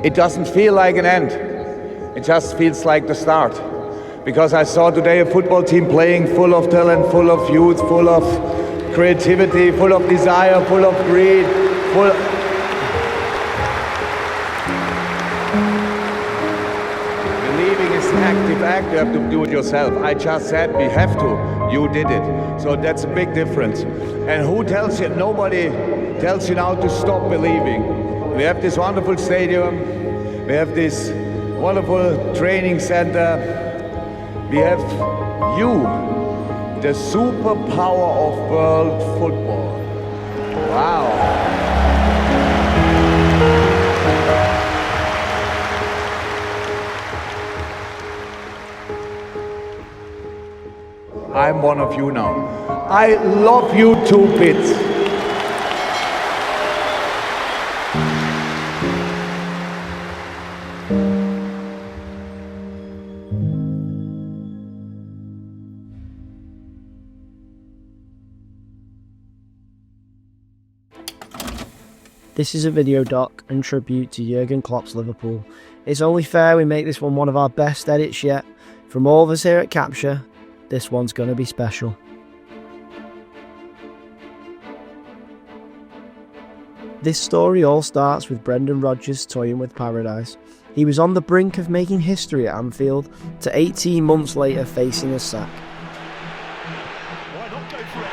it doesn't feel like an end. It just feels like the start. Because I saw today a football team playing full of talent, full of youth, full of creativity, full of desire, full of greed, Believing is an active act, you have to do it yourself. I just said we have to, you did it. So that's a big difference. And who tells you? Nobody tells you now to stop believing. We have this wonderful stadium, we have this wonderful training center, we have you, the superpower of world football. Wow. I'm one of you now. I love you two bits. This is a video doc and tribute to Jürgen Klopp's Liverpool. It's only fair we make this one of our best edits yet. From all of us here at Capture, this one's going to be special. This story all starts with Brendan Rodgers toying with paradise. He was on the brink of making history at Anfield, to 18 months later facing a sack. Why not go for it?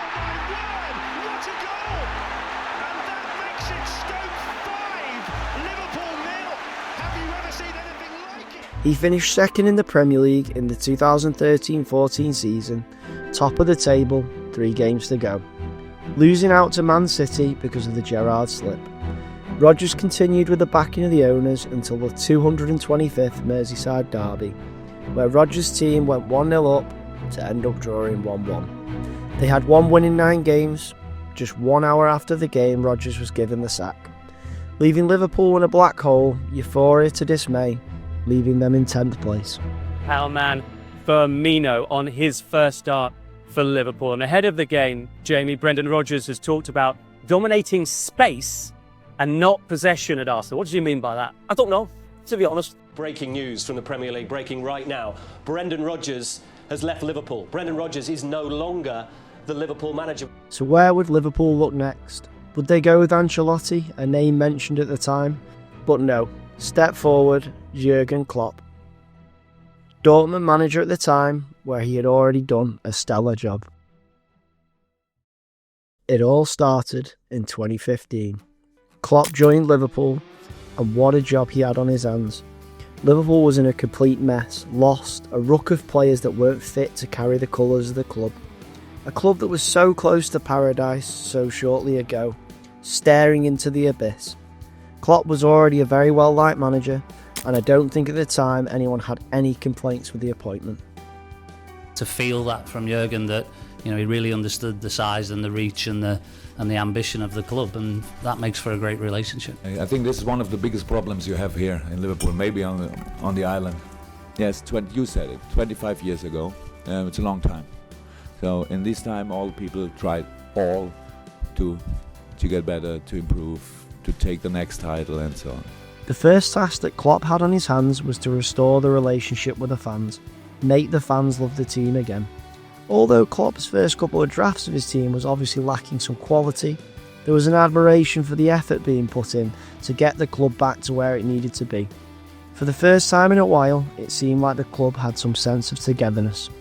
Oh my word! What a goal! And that makes it Stoke 5, Liverpool 0. Have you ever seen anything like it? He finished second in the Premier League in the 2013-14 season, top of the table, 3 games to go. Losing out to Man City because of the Gerrard slip. Rodgers continued with the backing of the owners until the 225th Merseyside derby, where Rodgers' team went 1-0 up to end up drawing 1-1. They had one win in 9 games. Just 1 hour after the game, Rodgers was given the sack, leaving Liverpool in a black hole, euphoria to dismay, leaving them in 10th place. Our man Firmino on his first start for Liverpool. And ahead of the game, Brendan Rodgers has talked about dominating space and not possession at Arsenal. What do you mean by that? I don't know, to be honest. Breaking news from the Premier League, breaking right now. Brendan Rodgers has left Liverpool. Brendan Rodgers is no longer the Liverpool manager. So where would Liverpool look next? Would they go with Ancelotti, a name mentioned at the time? But no, step forward, Jürgen Klopp. Dortmund manager at the time, where he had already done a stellar job. It all started in 2015. Klopp joined Liverpool, and what a job he had on his hands. Liverpool was in a complete mess, lost, a ruck of players that weren't fit to carry the colours of the club. A club that was so close to paradise so shortly ago, staring into the abyss. Klopp was already a very well-liked manager, and I don't think at the time anyone had any complaints with the appointment. To feel that from Jürgen, that he really understood the size and the reach and the ambition of the club, and that makes for a great relationship. I think this is one of the biggest problems you have here in Liverpool, maybe on the island. Yes, you said it, 25 years ago. It's a long time. So in this time, all people tried all to get better, to improve, to take the next title, and so on. The first task that Klopp had on his hands was to restore the relationship with the fans, make the fans love the team again. Although Klopp's first couple of drafts of his team was obviously lacking some quality, there was an admiration for the effort being put in to get the club back to where it needed to be. For the first time in a while, it seemed like the club had some sense of togetherness.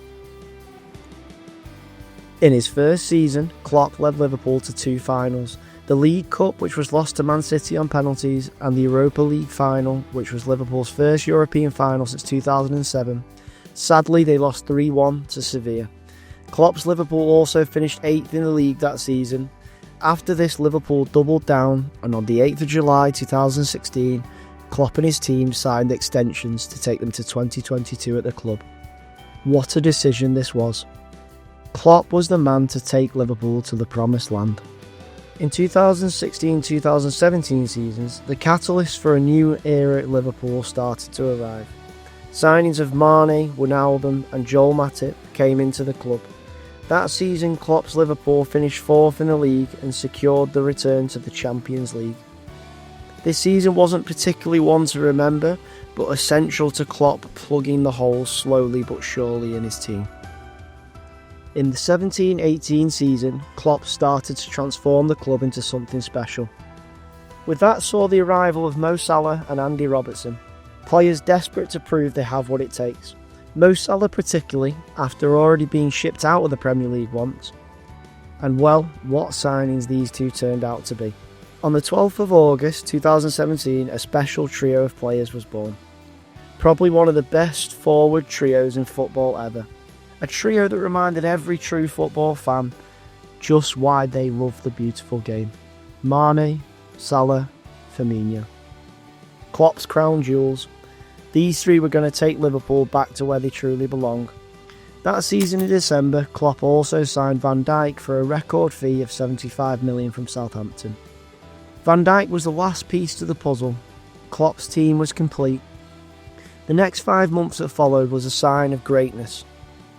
In his first season, Klopp led Liverpool to 2 finals, the League Cup, which was lost to Man City on penalties, and the Europa League final, which was Liverpool's first European final since 2007. Sadly, they lost 3-1 to Sevilla. Klopp's Liverpool also finished 8th in the league that season. After this, Liverpool doubled down, and on the 8th of July 2016, Klopp and his team signed extensions to take them to 2022 at the club. What a decision this was. Klopp was the man to take Liverpool to the promised land. In 2016-2017 seasons, the catalyst for a new era at Liverpool started to arrive. Signings of Mane, Wijnaldum and Joel Matip came into the club. That season, Klopp's Liverpool finished 4th in the league and secured the return to the Champions League. This season wasn't particularly one to remember, but essential to Klopp plugging the holes slowly but surely in his team. In the 17-18 season, Klopp started to transform the club into something special. With that saw the arrival of Mo Salah and Andy Robertson, players desperate to prove they have what it takes. Mo Salah particularly, after already being shipped out of the Premier League once. And well, what signings these two turned out to be. On the 12th of August 2017, a special trio of players was born. Probably one of the best forward trios in football ever. A trio that reminded every true football fan just why they love the beautiful game. Mane, Salah, Firmino. Klopp's crown jewels. These three were going to take Liverpool back to where they truly belong. That season in December, Klopp also signed Van Dijk for a record fee of £75 million from Southampton. Van Dijk was the last piece to the puzzle. Klopp's team was complete. The next 5 months that followed was a sign of greatness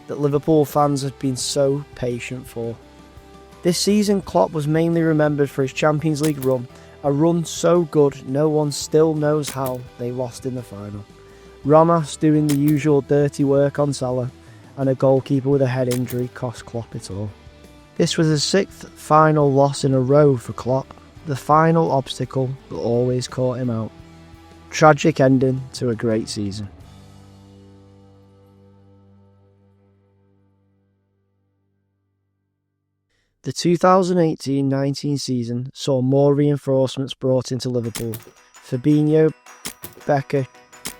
that Liverpool fans had been so patient for. This season, Klopp was mainly remembered for his Champions League run, a run so good no one still knows how they lost in the final. Ramos doing the usual dirty work on Salah, and a goalkeeper with a head injury cost Klopp it all. This was the 6th final loss in a row for Klopp, the final obstacle that always caught him out. Tragic ending to a great season. The 2018-19 season saw more reinforcements brought into Liverpool. Fabinho, Becker,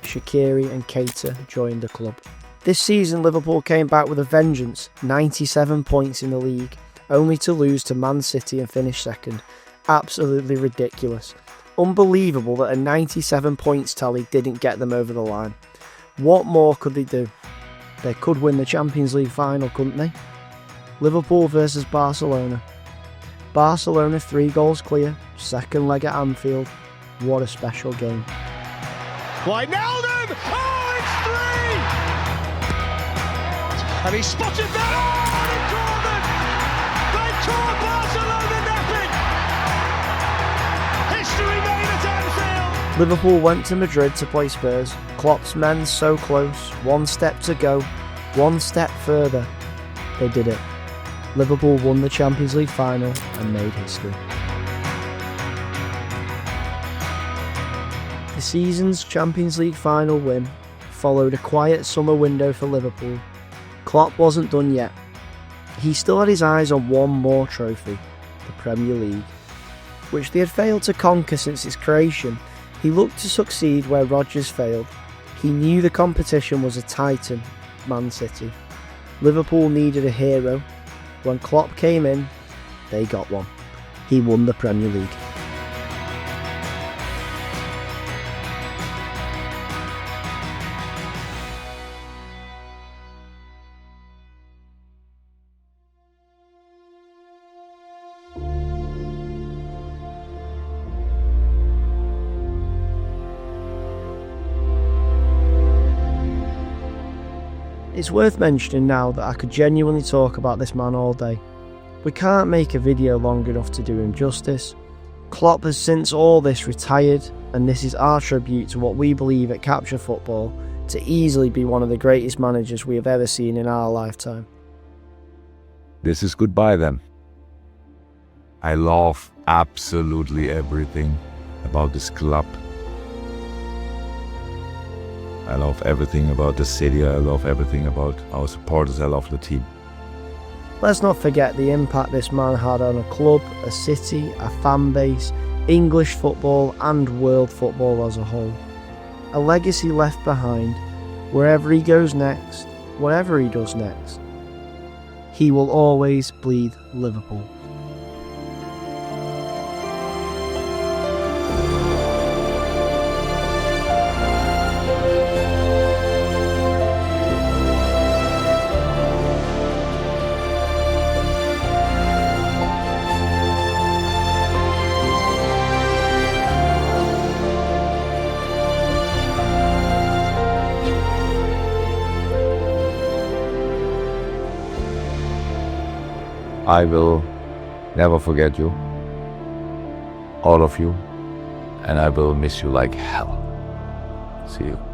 Shaqiri and Keita joined the club. This season Liverpool came back with a vengeance, 97 points in the league, only to lose to Man City and finish second. Absolutely ridiculous. Unbelievable that a 97 points tally didn't get them over the line. What more could they do? They could win the Champions League final, couldn't they? Liverpool versus Barcelona. Barcelona 3 goals clear, second leg at Anfield. What a special game. Wijnaldum! Oh, it's 3! And he spotted that! Oh, and he tore them! They tore Barcelona napping! History made at Anfield! Liverpool went to Madrid to play Spurs. Klopp's men so close, 1 step to go, 1 step further. They did it. Liverpool won the Champions League final and made history. The season's Champions League final win followed a quiet summer window for Liverpool. Klopp wasn't done yet. He still had his eyes on one more trophy, the Premier League, which they had failed to conquer since its creation. He looked to succeed where Rodgers failed. He knew the competition was a titan, Man City. Liverpool needed a hero. When Klopp came in, they got one. He won the Premier League. It's worth mentioning now that I could genuinely talk about this man all day. We can't make a video long enough to do him justice. Klopp has since all this retired, and this is our tribute to what we believe at Capture Football to easily be one of the greatest managers we have ever seen in our lifetime. This is goodbye then. I love absolutely everything about this club. I love everything about the city, I love everything about our supporters, I love the team. Let's not forget the impact this man had on a club, a city, a fan base, English football and world football as a whole. A legacy left behind, wherever he goes next, whatever he does next. He will always bleed Liverpool. I will never forget you, all of you, and I will miss you like hell. See you.